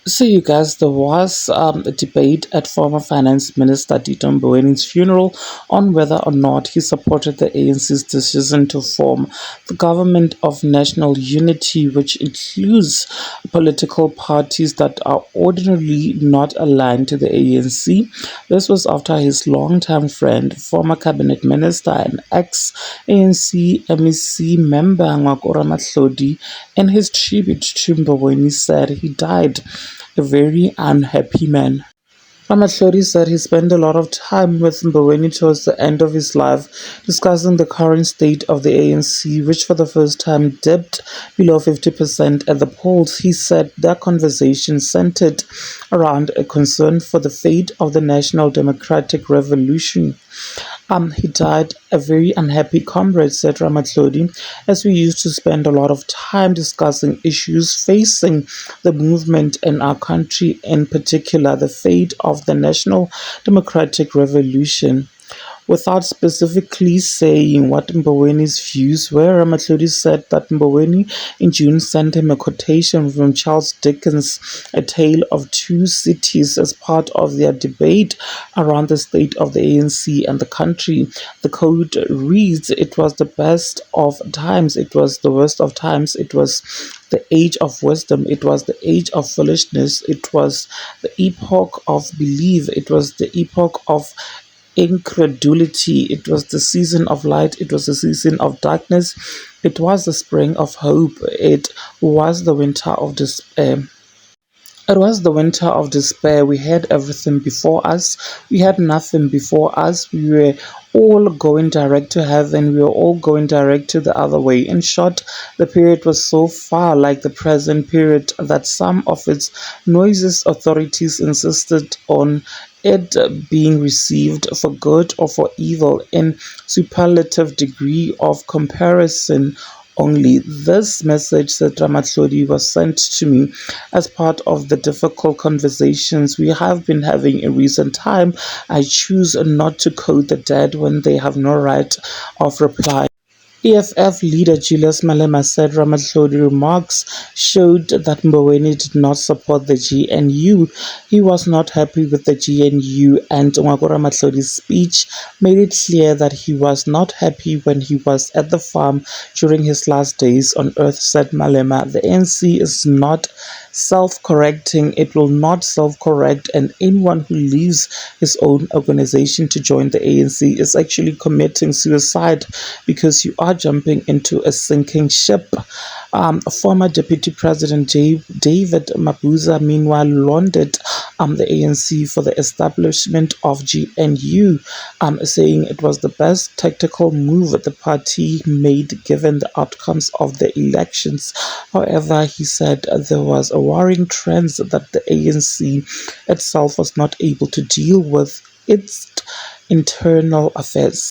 So, you guys, there was a debate at former Finance Minister Tito Mboweni's funeral on whether or not he supported the ANC's decision to form the Government of National Unity, which includes political parties that are ordinarily not aligned to the ANC. This was after his longtime friend, former cabinet minister and ex-ANC MEC member Ramahlodi, in his tribute to Mboweni, said he died a very unhappy man. Ramahlodi said he spent a lot of time with Mboweni towards the end of his life, discussing the current state of the ANC, which for the first time dipped below 50% at the polls. He said their conversation centered around a concern for the fate of the National Democratic Revolution. He died a very unhappy comrade, said Ramahlodi, as we used to spend a lot of time discussing issues facing the movement in our country, in particular the fate of the National Democratic Revolution. Without specifically saying what Mboweni's views were, Ramahlodi said that Mboweni in June sent him a quotation from Charles Dickens' A Tale of Two Cities as part of their debate around the state of the ANC and the country. The quote reads, "It was the best of times, it was the worst of times, it was the age of wisdom, it was the age of foolishness, it was the epoch of belief, it was the epoch of incredulity. It was the season of light. It was the season of darkness. It was the spring of hope. It was the winter of despair." It was the winter of despair. We had everything before us. We had nothing before us. We were all going direct to heaven. We were all going direct to the other way. In short, the period was so far like the present period that some of its noisiest authorities insisted on it being received for good or for evil in superlative degree of comparison only. This message, said Ramahlodi, was sent to me as part of the difficult conversations we have been having in recent time. I choose not to quote the dead when they have no right of reply. EFF leader Julius Malema said Ramahlodi remarks showed that Mboweni did not support the GNU. He was not happy with the GNU, and Ramahlodi's speech made it clear that he was not happy when he was at the farm during his last days on earth, said Malema. The ANC is not self-correcting. It will not self-correct, and anyone who leaves his own organization to join the ANC is actually committing suicide, because you are jumping into a sinking ship. Former Deputy President David Mabuza, meanwhile, lauded the ANC for the establishment of GNU, saying it was the best tactical move the party made given the outcomes of the elections. However, he said there was a worrying trend that the ANC itself was not able to deal with its internal affairs.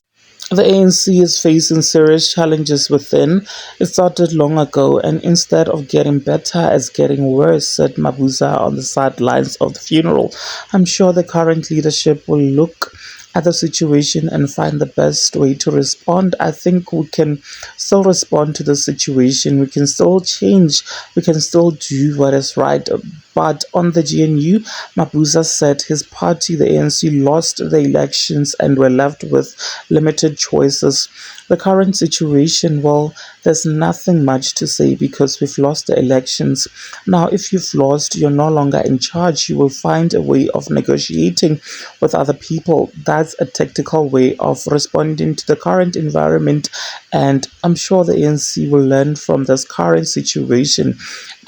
The ANC is facing serious challenges within. It started long ago, and instead of getting better, it's getting worse, said Mabuza on the sidelines of the funeral. I'm sure the current leadership will look at the situation and find the best way to respond. I think we can still respond to the situation. We can still change. We can still do what is right. But on the GNU, Mabuza said his party, the ANC, lost the elections and were left with limited choices. The current situation, well, there's nothing much to say because we've lost the elections. Now, if you've lost, you're no longer in charge. You will find a way of negotiating with other people. That's a tactical way of responding to the current environment. And I'm sure the ANC will learn from this current situation.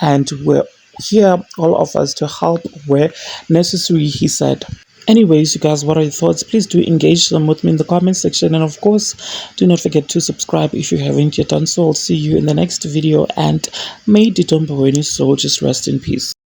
And we're here, all of us, to help where necessary, he said. Anyways, you guys, what are your thoughts? Please do engage them with me in the comment section. And of course, do not forget to subscribe if you haven't yet done so. I'll see you in the next video. And may Tito Mboweni's soul just rest in peace.